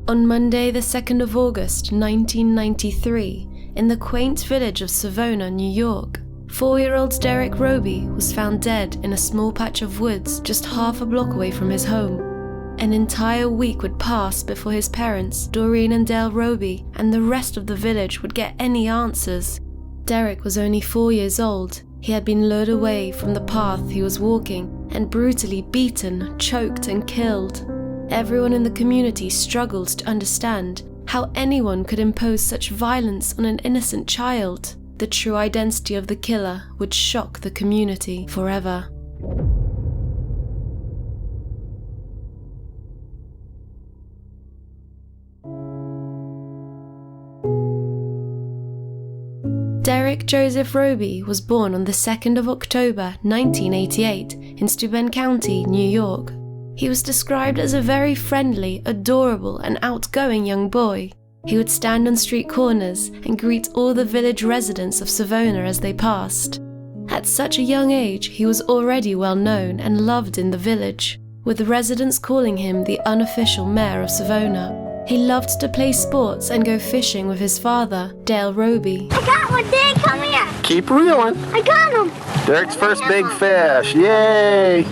On Monday, the 2nd of August, 1993, in the quaint village of Savona, New York, 4-year-old Derrick Robie was found dead in a small patch of woods just half a block away from his home. An entire week would pass before his parents, Doreen and Dale Robie, and the rest of the village would get any answers. Derrick was only 4 years old. He had been lured away from the path he was walking and brutally beaten, choked, and killed. Everyone in the community struggled to understand how anyone could impose such violence on an innocent child. The true identity of the killer would shock the community forever. Derrick Joseph Robie was born on the 2nd of October 1988 in Steuben County, New York. He was described as a very friendly, adorable, and outgoing young boy. He would stand on street corners and greet all the village residents of Savona as they passed. At such a young age, he was already well known and loved in the village, with the residents calling him the unofficial mayor of Savona. He loved to play sports and go fishing with his father, Dale Robie. I got one, Dad, come here. Keep reeling. I got him. Derrick's first big fish, yay!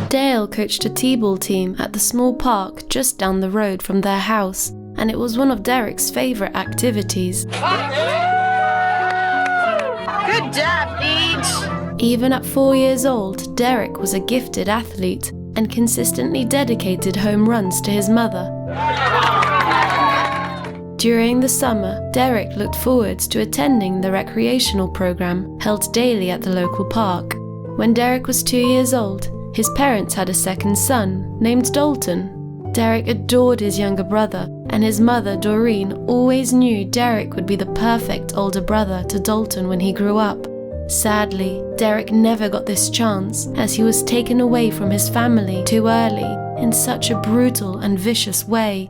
Dale coached a t-ball team at the small park just down the road from their house, and it was one of Derrick's favorite activities. Good job, Deej. Even at 4 years old, Derrick was a gifted athlete and consistently dedicated home runs to his mother. During the summer, Derrick looked forward to attending the recreational program held daily at the local park. When Derrick was 2 years old, his parents had a second son named Dalton. Derrick adored his younger brother, and his mother, Doreen, always knew Derrick would be the perfect older brother to Dalton when he grew up. Sadly, Derrick never got this chance, as he was taken away from his family too early in such a brutal and vicious way.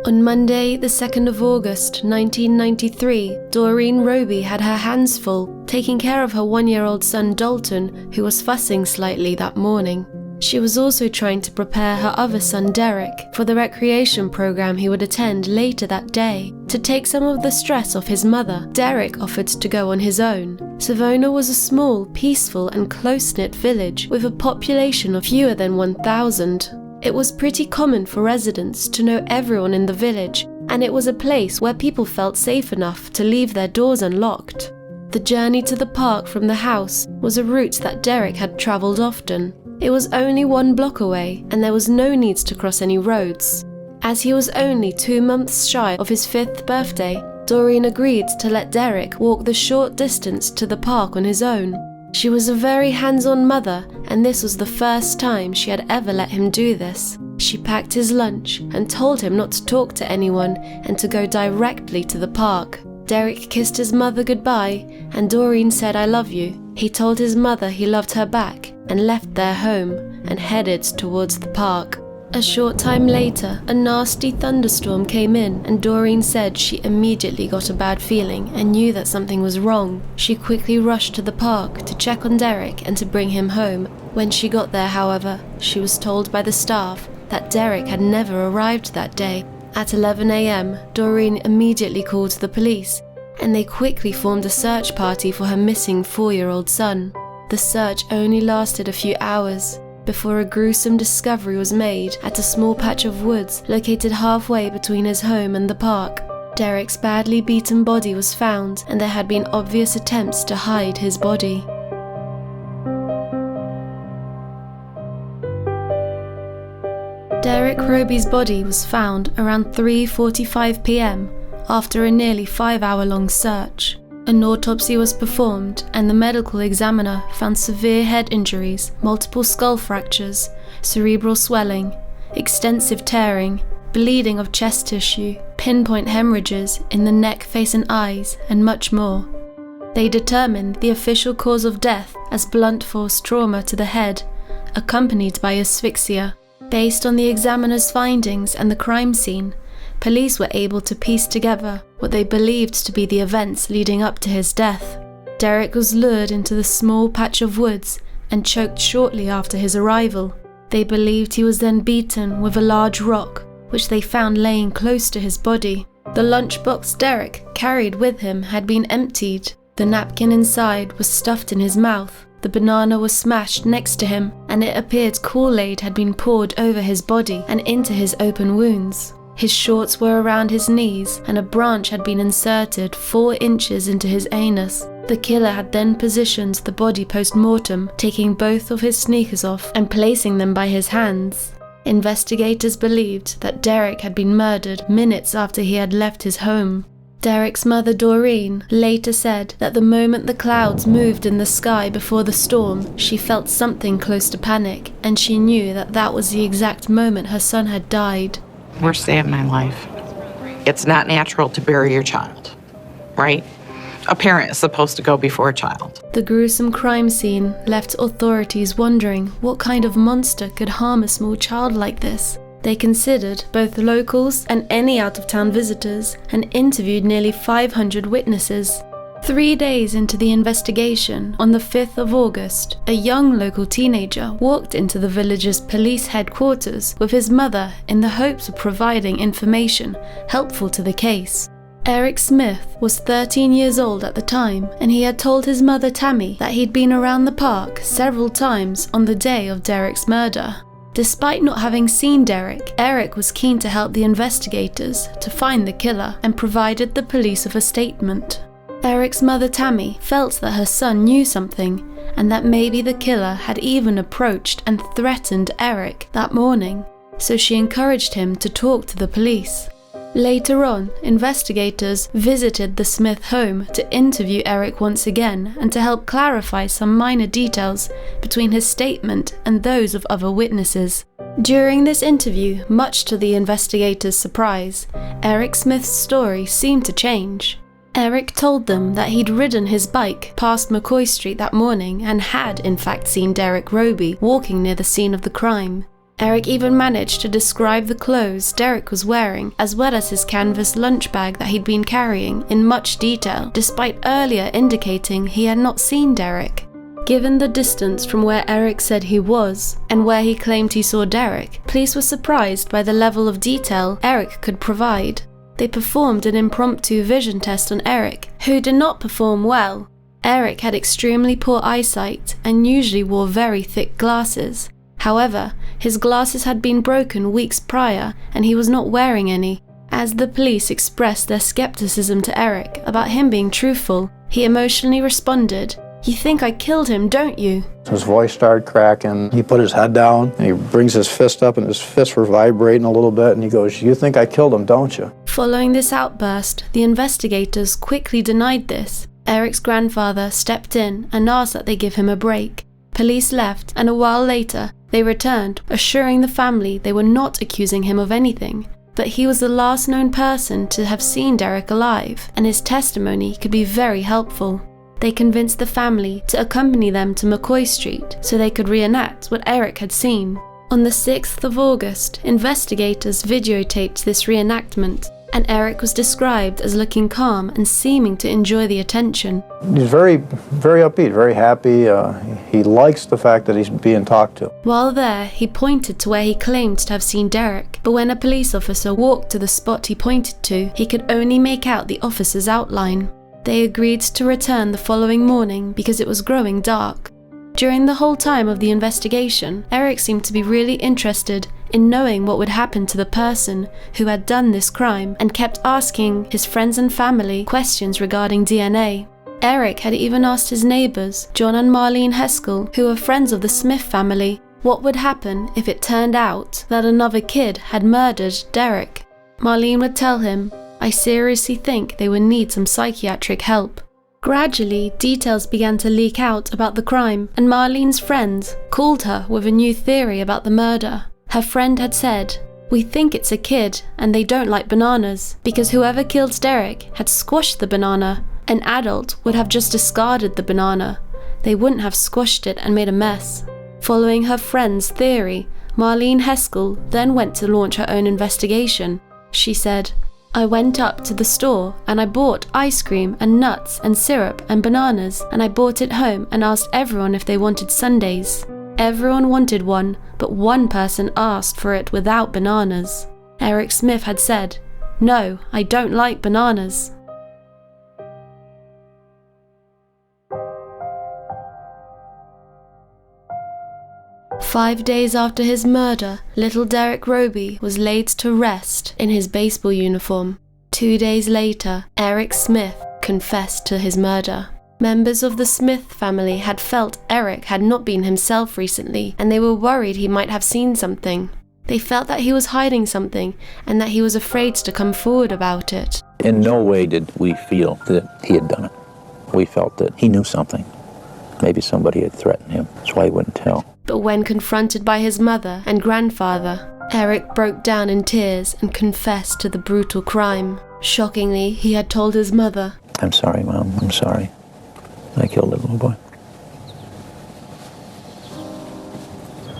On Monday, the 2nd of August, 1993, Doreen Robie had her hands full, taking care of her 1-year-old son Dalton, who was fussing slightly that morning. She was also trying to prepare her other son Derrick for the recreation program he would attend later that day. To take some of the stress off his mother, Derrick offered to go on his own. Savona was a small, peaceful and close-knit village with a population of fewer than 1,000. It was pretty common for residents to know everyone in the village, and it was a place where people felt safe enough to leave their doors unlocked. The journey to the park from the house was a route that Derrick had travelled often. It was only 1 block away, and there was no need to cross any roads. As he was only 2 months shy of his 5th birthday, Doreen agreed to let Derrick walk the short distance to the park on his own. She was a very hands-on mother, and this was the first time she had ever let him do this. She packed his lunch and told him not to talk to anyone and to go directly to the park. Derrick kissed his mother goodbye, and Doreen said, "I love you." He told his mother he loved her back and left their home and headed towards the park. A short time later, a nasty thunderstorm came in, and Doreen said she immediately got a bad feeling and knew that something was wrong. She quickly rushed to the park to check on Derrick and to bring him home. When she got there, however, she was told by the staff that Derrick had never arrived that day. At 11 a.m., Doreen immediately called the police, and they quickly formed a search party for her missing 4-year-old son. The search only lasted a few hours before a gruesome discovery was made at a small patch of woods located halfway between his home and the park. Derrick's badly beaten body was found, and there had been obvious attempts to hide his body. Derrick Robie's body was found around 3:45 p.m. after a nearly 5-hour-long search. An autopsy was performed, and the medical examiner found severe head injuries, multiple skull fractures, cerebral swelling, extensive tearing, bleeding of chest tissue, pinpoint hemorrhages in the neck, face and eyes, and much more. They determined the official cause of death as blunt force trauma to the head, accompanied by asphyxia. Based on the examiner's findings and the crime scene, police were able to piece together what they believed to be the events leading up to his death. Derrick was lured into the small patch of woods and choked shortly after his arrival. They believed he was then beaten with a large rock which they found laying close to his body. The lunchbox Derrick carried with him had been emptied. The napkin inside was stuffed in his mouth. The banana was smashed next to him, and it appeared Kool-Aid had been poured over his body and into his open wounds. His shorts were around his knees, and a branch had been inserted 4 inches into his anus. The killer had then positioned the body post-mortem, taking both of his sneakers off and placing them by his hands. Investigators believed that Derrick had been murdered minutes after he had left his home. Derrick's mother Doreen later said that the moment the clouds moved in the sky before the storm, she felt something close to panic, and she knew that that was the exact moment her son had died. Worst day of my life. It's not natural to bury your child, right? A parent is supposed to go before a child. The gruesome crime scene left authorities wondering what kind of monster could harm a small child like this. They considered both locals and any out-of-town visitors and interviewed nearly 500 witnesses. 3 days into the investigation, on the 5th of August, a young local teenager walked into the village's police headquarters with his mother in the hopes of providing information helpful to the case. Eric Smith was 13 years old at the time, and he had told his mother Tammy that he'd been around the park several times on the day of Derrick's murder. Despite not having seen Derrick, Eric was keen to help the investigators to find the killer and provided the police with a statement. Eric's mother Tammy felt that her son knew something, and that maybe the killer had even approached and threatened Eric that morning, so she encouraged him to talk to the police. Later on, investigators visited the Smith home to interview Eric once again and to help clarify some minor details between his statement and those of other witnesses. During this interview, much to the investigators' surprise, Eric Smith's story seemed to change. Eric told them that he'd ridden his bike past McCoy Street that morning and had in fact seen Derrick Robie walking near the scene of the crime. Eric even managed to describe the clothes Derrick was wearing, as well as his canvas lunch bag that he'd been carrying, in much detail, despite earlier indicating he had not seen Derrick. Given the distance from where Eric said he was, and where he claimed he saw Derrick, police were surprised by the level of detail Eric could provide. They performed an impromptu vision test on Eric, who did not perform well. Eric had extremely poor eyesight and usually wore very thick glasses. However, his glasses had been broken weeks prior and he was not wearing any. As the police expressed their skepticism to Eric about him being truthful, he emotionally responded, "You think I killed him, don't you?" His voice started cracking. He put his head down and he brings his fist up and his fists were vibrating a little bit and he goes, "You think I killed him, don't you?" Following this outburst, the investigators quickly denied this. Eric's grandfather stepped in and asked that they give him a break. Police left, and a while later, they returned, assuring the family they were not accusing him of anything, but he was the last known person to have seen Derrick alive, and his testimony could be very helpful. They convinced the family to accompany them to McCoy Street so they could reenact what Eric had seen. On the 6th of August, investigators videotaped this reenactment, and Eric was described as looking calm and seeming to enjoy the attention. He's very, very upbeat, very happy. He likes the fact that he's being talked to. While there, he pointed to where he claimed to have seen Derrick, but when a police officer walked to the spot he pointed to, he could only make out the officer's outline. They agreed to return the following morning because it was growing dark. During the whole time of the investigation, Eric seemed to be really interested in knowing what would happen to the person who had done this crime and kept asking his friends and family questions regarding DNA. Eric had even asked his neighbors, John and Marlene Heskell, who were friends of the Smith family, what would happen if it turned out that another kid had murdered Derrick. Marlene would tell him, "I seriously think they would need some psychiatric help." Gradually, details began to leak out about the crime, and Marlene's friends called her with a new theory about the murder. Her friend had said, "We think it's a kid and they don't like bananas, because whoever killed Derrick had squashed the banana. An adult would have just discarded the banana. They wouldn't have squashed it and made a mess." Following her friend's theory, Marlene Heskell then went to launch her own investigation. She said, "I went up to the store and I bought ice cream and nuts and syrup and bananas, and I brought it home and asked everyone if they wanted sundaes. Everyone wanted one, but one person asked for it without bananas." Eric Smith had said, "No, I don't like bananas." Five days after his murder, little Derrick Robie was laid to rest in his baseball uniform. 2 days later, Eric Smith confessed to his murder. Members of the Smith family had felt Eric had not been himself recently, and they were worried he might have seen something. They felt that he was hiding something and that he was afraid to come forward about it. In no way did we feel that he had done it. We felt that he knew something. Maybe somebody had threatened him. That's why he wouldn't tell. But when confronted by his mother and grandfather, Eric broke down in tears and confessed to the brutal crime. Shockingly, he had told his mother, "I'm sorry, Mom. I'm sorry. I killed that little boy."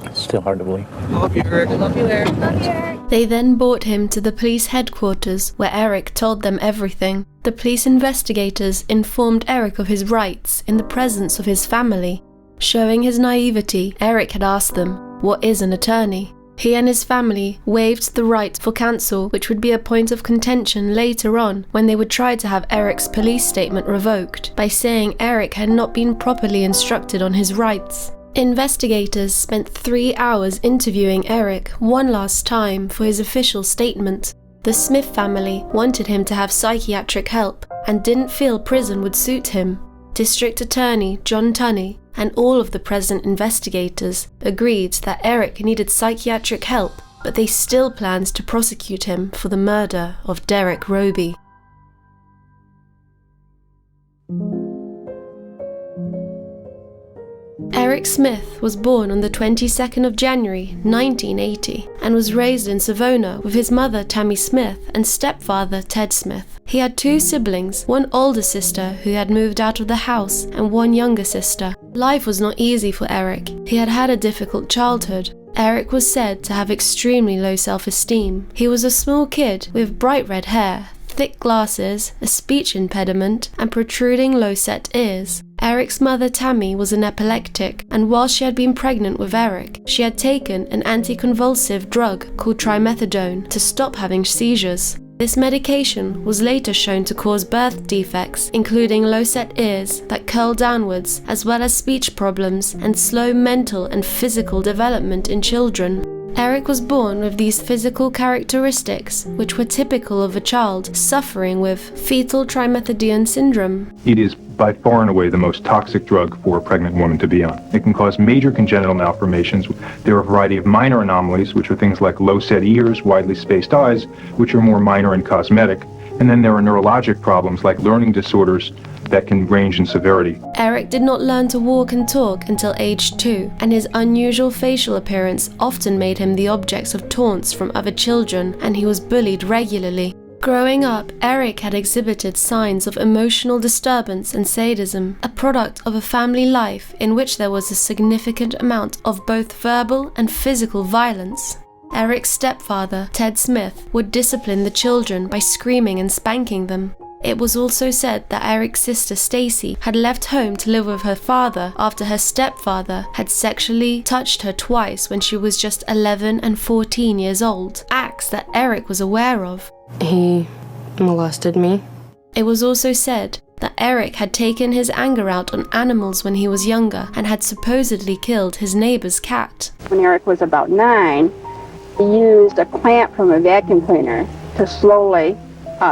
It's still hard to believe. Love you, Eric. Love you, Eric. They then brought him to the police headquarters where Eric told them everything. The police investigators informed Eric of his rights in the presence of his family. Showing his naivety, Eric had asked them, "What is an attorney?" He and his family waived the right for counsel, which would be a point of contention later on when they would try to have Eric's police statement revoked by saying Eric had not been properly instructed on his rights. Investigators spent 3 hours interviewing Eric one last time for his official statement. The Smith family wanted him to have psychiatric help and didn't feel prison would suit him. District Attorney John Tunney and all of the present investigators agreed that Eric needed psychiatric help, but they still planned to prosecute him for the murder of Derrick Robie. Eric Smith was born on the 22nd of January 1980 and was raised in Savona with his mother Tammy Smith and stepfather Ted Smith. He had 2 siblings, one older sister who had moved out of the house and one younger sister. Life was not easy for Eric. He had had a difficult childhood. Eric was said to have extremely low self-esteem. He was a small kid with bright red hair, thick glasses, a speech impediment, and protruding low-set ears. Eric's mother Tammy was an epileptic, and while she had been pregnant with Eric, she had taken an anticonvulsive drug called trimethadone to stop having seizures. This medication was later shown to cause birth defects, including low-set ears that curl downwards, as well as speech problems and slow mental and physical development in children. Eric was born with these physical characteristics, which were typical of a child suffering with fetal trimethadone syndrome. It is by far and away the most toxic drug for a pregnant woman to be on. It can cause major congenital malformations. There are a variety of minor anomalies, which are things like low-set ears, widely spaced eyes, which are more minor and cosmetic. And then there are neurologic problems like learning disorders that can range in severity. Eric did not learn to walk and talk until age 2, and his unusual facial appearance often made him the object of taunts from other children, and he was bullied regularly. Growing up, Eric had exhibited signs of emotional disturbance and sadism, a product of a family life in which there was a significant amount of both verbal and physical violence. Eric's stepfather, Ted Smith, would discipline the children by screaming and spanking them. It was also said that Eric's sister Stacy had left home to live with her father after her stepfather had sexually touched her twice when she was just 11 and 14 years old, acts that Eric was aware of. He molested me. It was also said that Eric had taken his anger out on animals when he was younger and had supposedly killed his neighbor's cat. When Eric was about 9, he used a clamp from a vacuum cleaner to slowly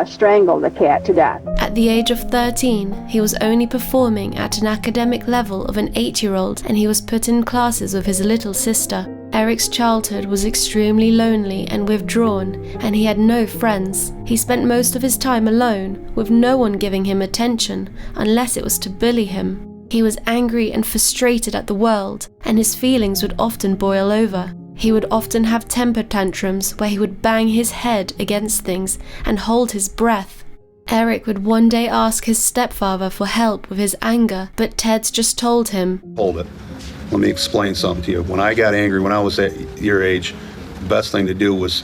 strangle the cat to death. At the age of 13, he was only performing at an academic level of an 8-year-old, and he was put in classes with his little sister. Eric's childhood was extremely lonely and withdrawn, and he had no friends. He spent most of his time alone, with no one giving him attention, unless it was to bully him. He was angry and frustrated at the world, and his feelings would often boil over. He would often have temper tantrums where he would bang his head against things and hold his breath. Eric would one day ask his stepfather for help with his anger, but Ted just told him, "Hold it. Let me explain something to you. When I got angry, when I was at your age, the best thing to do was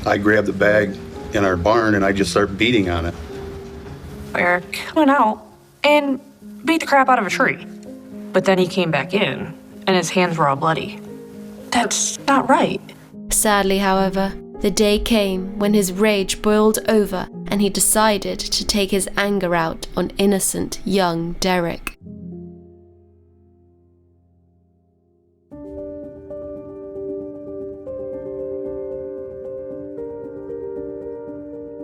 I grabbed the bag in our barn and I just started beating on it." Eric went out and beat the crap out of a tree. But then he came back in and his hands were all bloody. That's not right. Sadly, however, The day came when his rage boiled over and he decided to take his anger out on innocent young Derrick.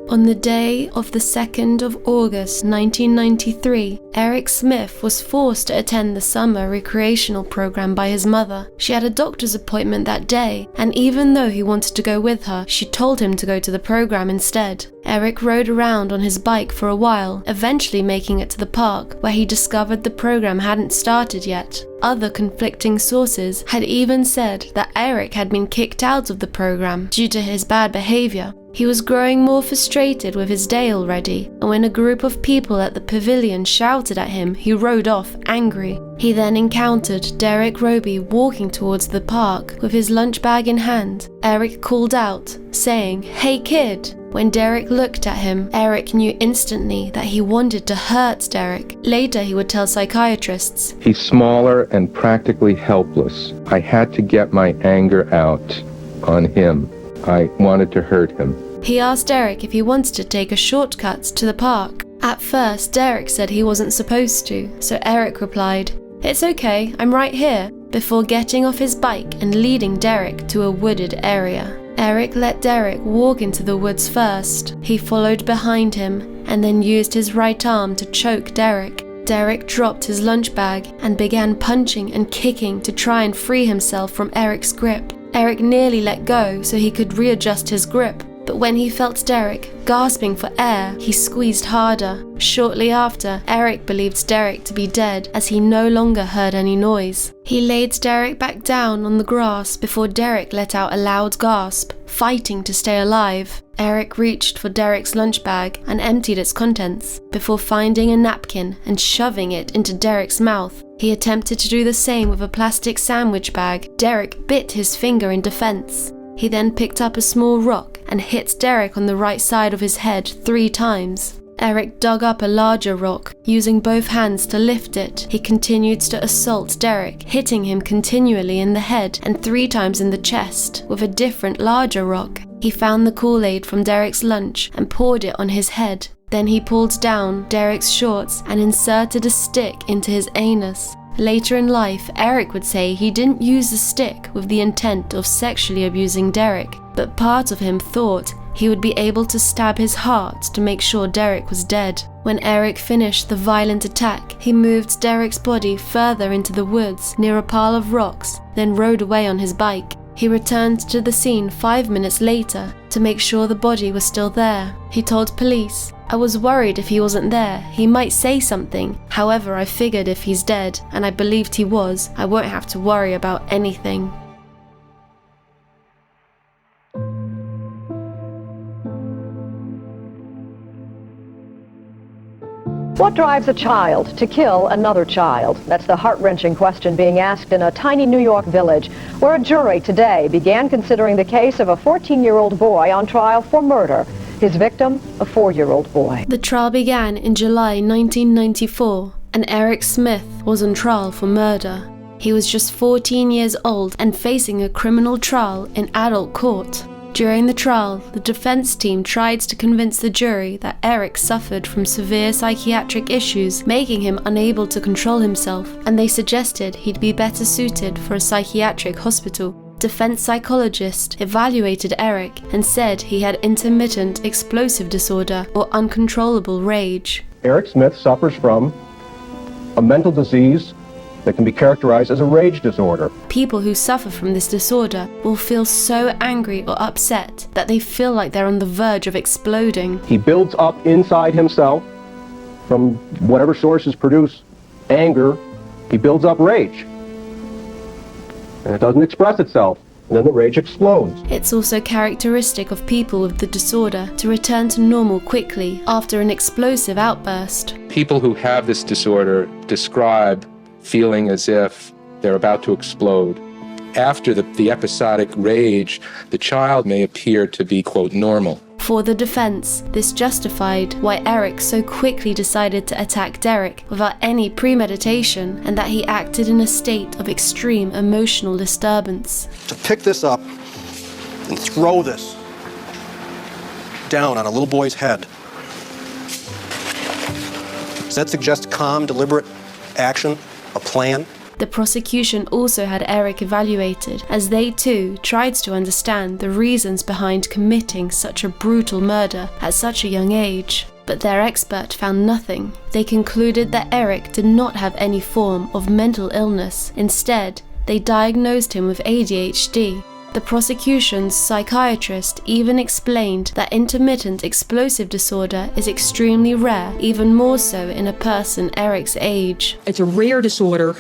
On the day of the 2nd of August 1993, Eric Smith was forced to attend the summer recreational program by his mother. She had a doctor's appointment that day, and even though he wanted to go with her, she told him to go to the program instead. Eric rode around on his bike for a while, eventually making it to the park, where he discovered the program hadn't started yet. Other conflicting sources had even said that Eric had been kicked out of the program due to his bad behavior. He was growing more frustrated with his day already, and when a group of people at the pavilion shouted at him, he rode off angry. He then encountered Derrick Robie walking towards the park with his lunch bag in hand. Eric called out, saying, "Hey kid!" When Derrick looked at him, Eric knew instantly that he wanted to hurt Derrick. Later he would tell psychiatrists, "He's smaller and practically helpless. I had to get my anger out on him. I wanted to hurt him." He asked Derrick if he wanted to take a shortcut to the park. At first, Derrick said he wasn't supposed to, so Eric replied, "It's okay, I'm right here," before getting off his bike and leading Derrick to a wooded area. Eric let Derrick walk into the woods first. He followed behind him and then used his right arm to choke Derrick. Derrick dropped his lunch bag and began punching and kicking to try and free himself from Eric's grip. Eric nearly let go so he could readjust his grip, but when he felt Derrick gasping for air, he squeezed harder. Shortly after, Eric believed Derrick to be dead as he no longer heard any noise. He laid Derrick back down on the grass before Derrick let out a loud gasp, fighting to stay alive. Eric reached for Derrick's lunch bag and emptied its contents before finding a napkin and shoving it into Derrick's mouth. He attempted to do the same with a plastic sandwich bag. Derrick bit his finger in defense. He then picked up a small rock and hit Derrick on the right side of his head 3 times. Eric dug up a larger rock, using both hands to lift it. He continued to assault Derrick, hitting him continually in the head and 3 times in the chest with a different larger rock. He found the Kool-Aid from Derrick's lunch and poured it on his head. Then he pulled down Derrick's shorts and inserted a stick into his anus. Later in life, Eric would say he didn't use the stick with the intent of sexually abusing Derrick, but part of him thought he would be able to stab his heart to make sure Derrick was dead. When Eric finished the violent attack, he moved Derrick's body further into the woods near a pile of rocks, then rode away on his bike. He returned to the scene 5 minutes later to make sure the body was still there. He told police, "I was worried if he wasn't there, he might say something. However, I figured if he's dead, and I believed he was, I won't have to worry about anything." What drives a child to kill another child? That's the heart-wrenching question being asked in a tiny New York village, where a jury today began considering the case of a 14-year-old boy on trial for murder. His victim, a 4-year-old boy. The trial began in July 1994, and Eric Smith was on trial for murder. He was just 14 years old and facing a criminal trial in adult court. During the trial, the defense team tried to convince the jury that Eric suffered from severe psychiatric issues, making him unable to control himself, and they suggested he'd be better suited for a psychiatric hospital. Defense psychologist evaluated Eric and said he had intermittent explosive disorder or uncontrollable rage. Eric Smith suffers from a mental disease that can be characterized as a rage disorder. People who suffer from this disorder will feel so angry or upset that they feel like they're on the verge of exploding. He builds up inside himself, from whatever sources produce anger, he builds up rage. And it doesn't express itself, and then the rage explodes. It's also characteristic of people with the disorder to return to normal quickly after an explosive outburst. People who have this disorder describe feeling as if they're about to explode. After the episodic rage, the child may appear to be, quote, normal. For the defense, this justified why Eric so quickly decided to attack Derrick without any premeditation, and that he acted in a state of extreme emotional disturbance. To pick this up and throw this down on a little boy's head. Does that suggest calm, deliberate action, a plan? The prosecution also had Eric evaluated, as they too tried to understand the reasons behind committing such a brutal murder at such a young age. But their expert found nothing. They concluded that Eric did not have any form of mental illness. Instead, they diagnosed him with ADHD. The prosecution's psychiatrist even explained that intermittent explosive disorder is extremely rare, even more so in a person Eric's age. It's a rare disorder,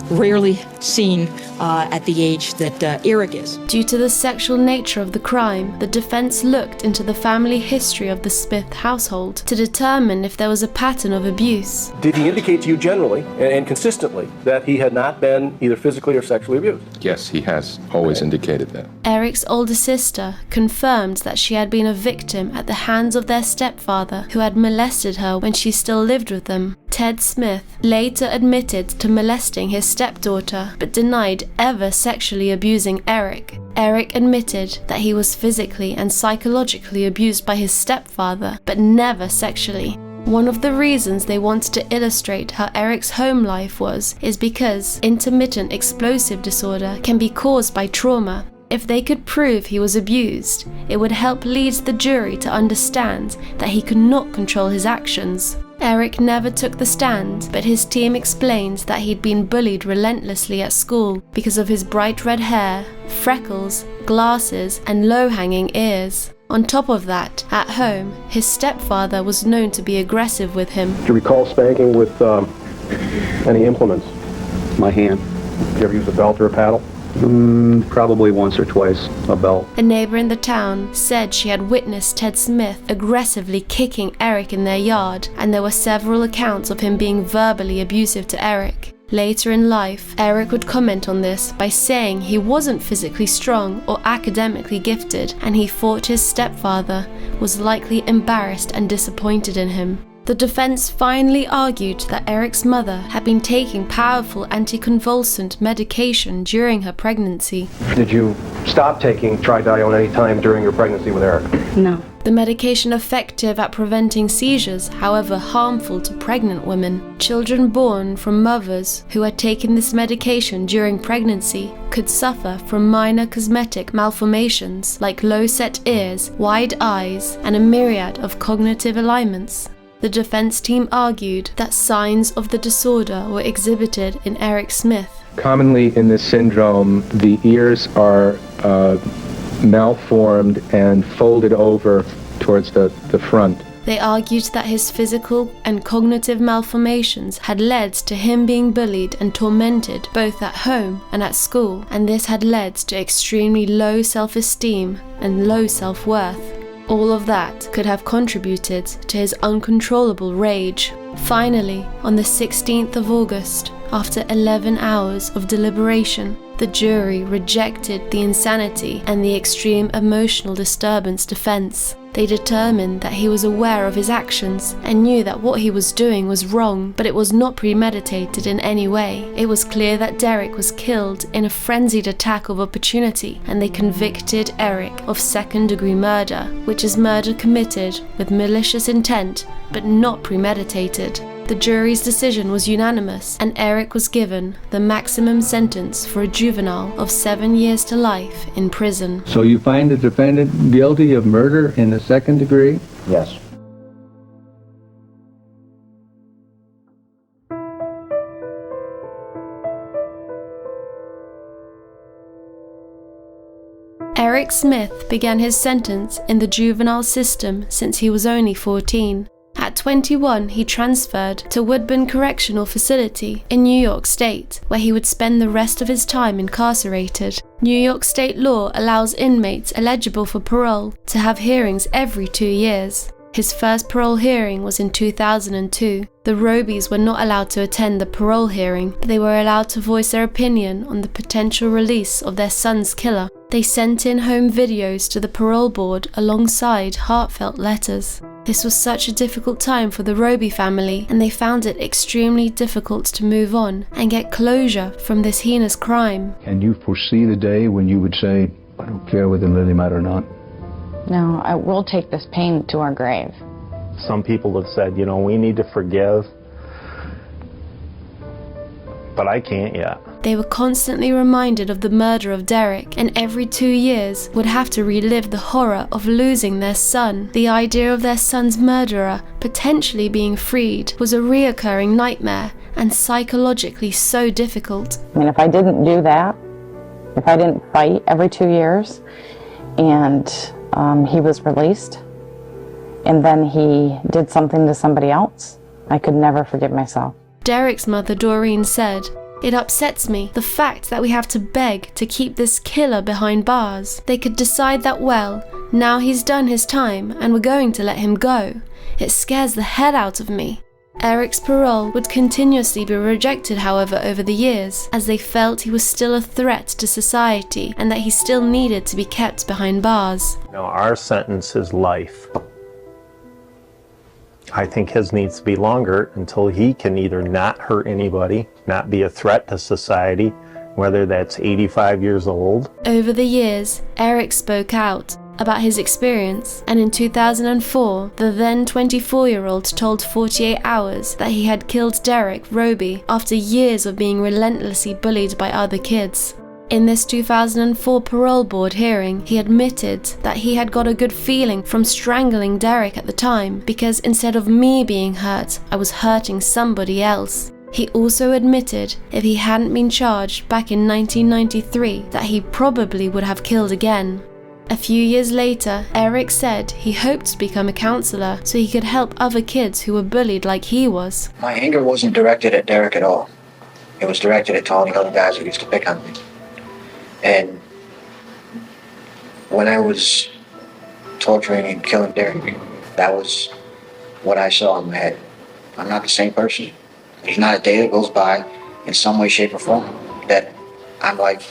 rarely seen at the age that Eric is. Due to the sexual nature of the crime, the defense looked into the family history of the Smith household to determine if there was a pattern of abuse. Did he indicate to you generally and consistently that he had not been either physically or sexually abused? Yes, he has always indicated that. Eric's older sister confirmed that she had been a victim at the hands of their stepfather, who had molested her when she still lived with them. Ted Smith later admitted to molesting his stepdaughter, but denied ever sexually abusing Eric. Eric admitted that he was physically and psychologically abused by his stepfather, but never sexually. One of the reasons they wanted to illustrate how Eric's home life is because intermittent explosive disorder can be caused by trauma. If they could prove he was abused, it would help lead the jury to understand that he could not control his actions. Eric never took the stand, but his team explained that he'd been bullied relentlessly at school because of his bright red hair, freckles, glasses, and low-hanging ears. On top of that, at home, his stepfather was known to be aggressive with him. Do you recall spanking with any implements? My hand. Did you ever use a belt or a paddle? Probably once or twice, a belt. A neighbor in the town said she had witnessed Ted Smith aggressively kicking Eric in their yard, and there were several accounts of him being verbally abusive to Eric. Later in life, Eric would comment on this by saying he wasn't physically strong or academically gifted, and he thought his stepfather was likely embarrassed and disappointed in him. The defense finally argued that Eric's mother had been taking powerful anticonvulsant medication during her pregnancy. Did you stop taking Tridione any time during your pregnancy with Eric? No. The medication effective at preventing seizures, however harmful to pregnant women. Children born from mothers who had taken this medication during pregnancy could suffer from minor cosmetic malformations like low-set ears, wide eyes, and a myriad of cognitive alignments. The defense team argued that signs of the disorder were exhibited in Eric Smith. Commonly in this syndrome, the ears are malformed and folded over towards the front. They argued that his physical and cognitive malformations had led to him being bullied and tormented both at home and at school, and this had led to extremely low self-esteem and low self-worth. All of that could have contributed to his uncontrollable rage. Finally, on the 16th of August, after 11 hours of deliberation, the jury rejected the insanity and the extreme emotional disturbance defense. They determined that he was aware of his actions and knew that what he was doing was wrong, but it was not premeditated in any way. It was clear that Derrick was killed in a frenzied attack of opportunity, and they convicted Eric of second-degree murder, which is murder committed with malicious intent but not premeditated. The jury's decision was unanimous, and Eric was given the maximum sentence for a juvenile of 7 years to life in prison. So you find the defendant guilty of murder in the second degree? Yes. Eric Smith began his sentence in the juvenile system since he was only 14. At 21, he transferred to Woodburn Correctional Facility in New York State, where he would spend the rest of his time incarcerated. New York state law allows inmates eligible for parole to have hearings every 2 years. His first parole hearing was in 2002. The Robies were not allowed to attend the parole hearing, but they were allowed to voice their opinion on the potential release of their son's killer. They sent in home videos to the parole board alongside heartfelt letters. This was such a difficult time for the Robie family, and they found it extremely difficult to move on and get closure from this heinous crime. Can you foresee the day when you would say, I don't care whether Lily might or not? No, I will take this pain to our grave. Some people have said, you know, we need to forgive, but I can't yet. They were constantly reminded of the murder of Derrick, and every 2 years would have to relive the horror of losing their son. The idea of their son's murderer potentially being freed was a reoccurring nightmare and psychologically so difficult. I mean, if I didn't do that, if I didn't fight every 2 years, and he was released, and then he did something to somebody else, I could never forgive myself. Derrick's mother, Doreen, said, "It upsets me, the fact that we have to beg to keep this killer behind bars. They could decide that, well, now he's done his time and we're going to let him go. It scares the head out of me." Eric's parole would continuously be rejected, however, over the years, as they felt he was still a threat to society and that he still needed to be kept behind bars. You know, our sentence is life. I think his needs to be longer until he can either not hurt anybody, not be a threat to society, whether that's 85 years old. Over the years, Eric spoke out about his experience, and in 2004, the then 24-year-old told 48 Hours that he had killed Derrick Robie after years of being relentlessly bullied by other kids. In this 2004 parole board hearing, he admitted that he had got a good feeling from strangling Derrick at the time, because instead of me being hurt, I was hurting somebody else. He also admitted if he hadn't been charged back in 1993 that he probably would have killed again. A few years later, Eric said he hoped to become a counselor so he could help other kids who were bullied like he was. My anger wasn't directed at Derrick at all. It was directed at all the other guys who used to pick on me. And when I was torturing and killing Derrick, that was what I saw in my head. I'm not the same person. There's not a day that goes by in some way, shape, or form that I'm like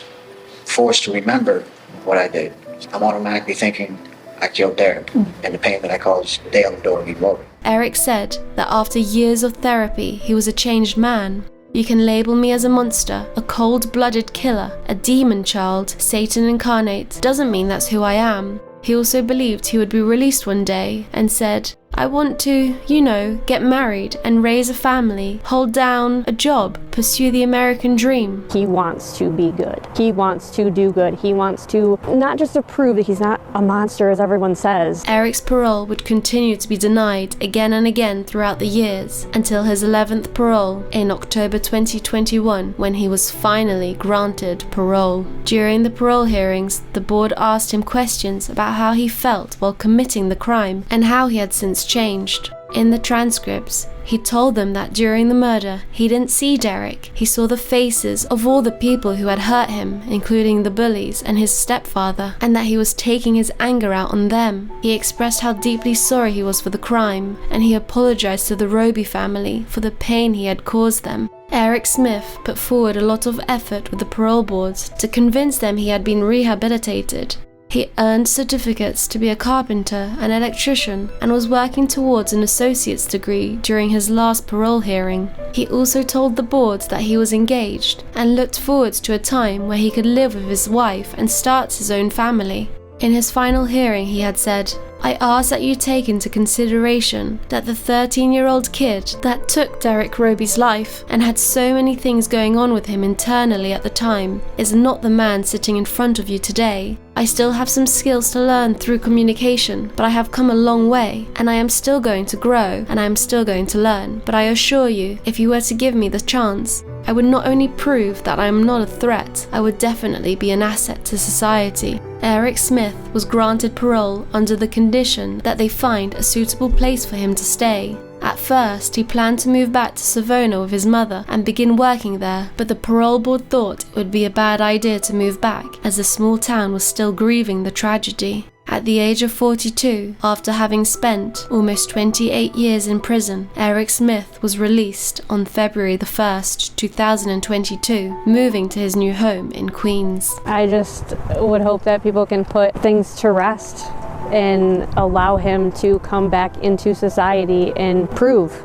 forced to remember what I did. I'm automatically thinking I killed Derrick and the pain that I caused Dale and Doreen and Robie. Eric said that after years of therapy, he was a changed man. "You can label me as a monster, a cold-blooded killer, a demon child, Satan incarnate. Doesn't mean that's who I am." He also believed he would be released one day and said, "I want to, you know, get married and raise a family, hold down a job, pursue the American dream." He wants to be good. He wants to do good. He wants to not just to prove that he's not a monster as everyone says. Eric's parole would continue to be denied again and again throughout the years until his 11th parole in October 2021, when he was finally granted parole. During the parole hearings, the board asked him questions about how he felt while committing the crime and how he had since changed. In the transcripts, he told them that during the murder, he didn't see Derrick. He saw the faces of all the people who had hurt him, including the bullies and his stepfather, and that he was taking his anger out on them. He expressed how deeply sorry he was for the crime, and he apologized to the Robie family for the pain he had caused them. Eric Smith put forward a lot of effort with the parole board to convince them he had been rehabilitated. He earned certificates to be a carpenter and electrician and was working towards an associate's degree during his last parole hearing. He also told the board that he was engaged and looked forward to a time where he could live with his wife and start his own family. In his final hearing, he had said, "I ask that you take into consideration that the 13-year-old kid that took Derrick Robie's life and had so many things going on with him internally at the time is not the man sitting in front of you today. I still have some skills to learn through communication, but I have come a long way, and I am still going to grow, and I am still going to learn. But I assure you, if you were to give me the chance, I would not only prove that I am not a threat, I would definitely be an asset to society." Eric Smith was granted parole under the condition that they find a suitable place for him to stay. At first, he planned to move back to Savona with his mother and begin working there, but the parole board thought it would be a bad idea to move back, as the small town was still grieving the tragedy. At the age of 42, after having spent almost 28 years in prison, Eric Smith was released on February the 1st, 2022, moving to his new home in Queens. I just would hope that people can put things to rest and allow him to come back into society and prove,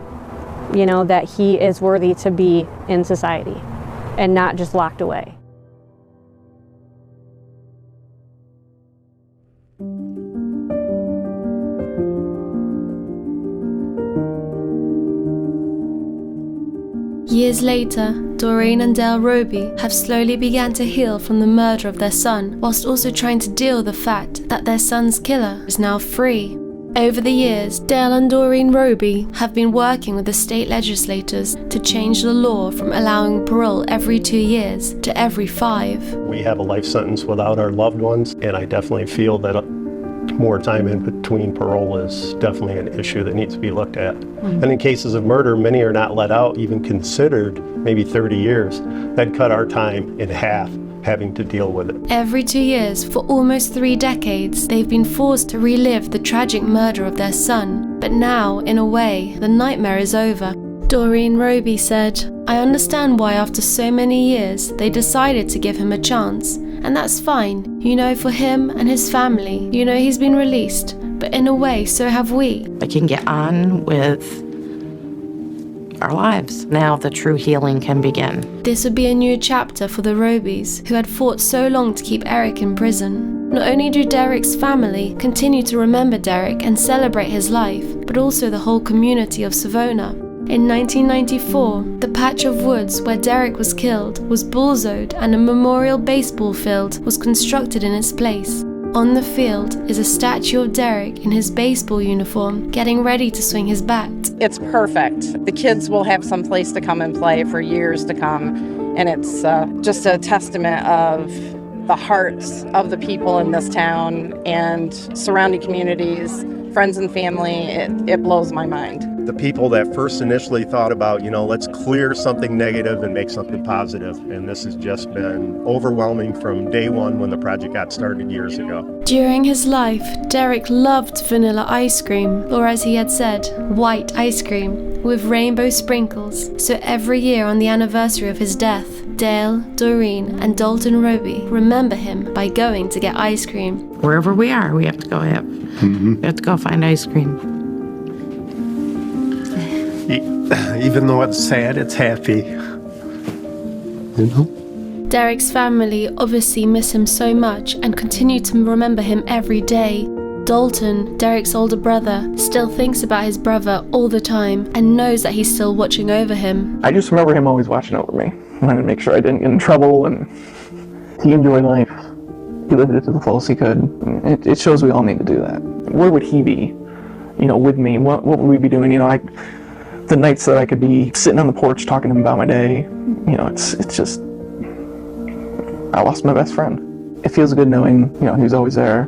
you know, that he is worthy to be in society and not just locked away. Years later, Doreen and Dale Robie have slowly began to heal from the murder of their son, whilst also trying to deal with the fact that their son's killer is now free. Over the years, Dale and Doreen Robie have been working with the state legislators to change the law from allowing parole every 2 years to every 5. We have a life sentence without our loved ones, and I definitely feel that more time in between parole is definitely an issue that needs to be looked at. And in cases of murder, many are not let out, even considered maybe 30 years. That cut our time in half, having to deal with it. Every 2 years, for almost 3 decades, they've been forced to relive the tragic murder of their son. But now, in a way, the nightmare is over. Doreen Robie said, "I understand why after so many years they decided to give him a chance. And that's fine. You know, for him and his family, you know he's been released. But in a way, so have we." I can get on with our lives. Now the true healing can begin. This would be a new chapter for the Robies, who had fought so long to keep Eric in prison. Not only do Derrick's family continue to remember Derrick and celebrate his life, but also the whole community of Savona. In 1994, the patch of woods where Derrick was killed was bulldozed and a memorial baseball field was constructed in its place. On the field is a statue of Derrick in his baseball uniform, getting ready to swing his bat. It's perfect. The kids will have some place to come and play for years to come, and it's just a testament of the hearts of the people in this town and surrounding communities, friends and family. It blows my mind. The people that first initially thought about, let's clear something negative and make something positive. And this has just been overwhelming from day one when the project got started years ago. During his life, Derrick loved vanilla ice cream, or as he had said, white ice cream, with rainbow sprinkles. So every year on the anniversary of his death, Dale, Doreen, and Dalton Robie remember him by going to get ice cream. Wherever we are, we have to go we have to go find ice cream. Even though it's sad, it's happy. Derrick's family obviously miss him so much and continue to remember him every day. Dalton, Derrick's older brother, still thinks about his brother all the time and knows that he's still watching over him. I just remember him always watching over me. Wanted to make sure I didn't get in trouble, and he enjoyed life. He lived it to the fullest he could. It shows we all need to do that. Where would he be, with me? What would we be doing? The nights that I could be sitting on the porch talking to him about my day, it's just, I lost my best friend. It feels good knowing, he's always there.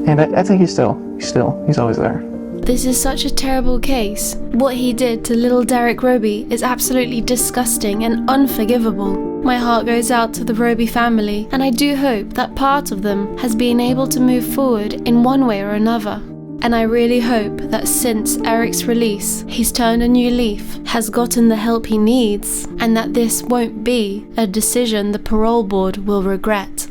And I think he's always there. This is such a terrible case. What he did to little Derrick Robie is absolutely disgusting and unforgivable. My heart goes out to the Robie family, and I do hope that part of them has been able to move forward in one way or another. And I really hope that since Eric's release, he's turned a new leaf, has gotten the help he needs, and that this won't be a decision the parole board will regret.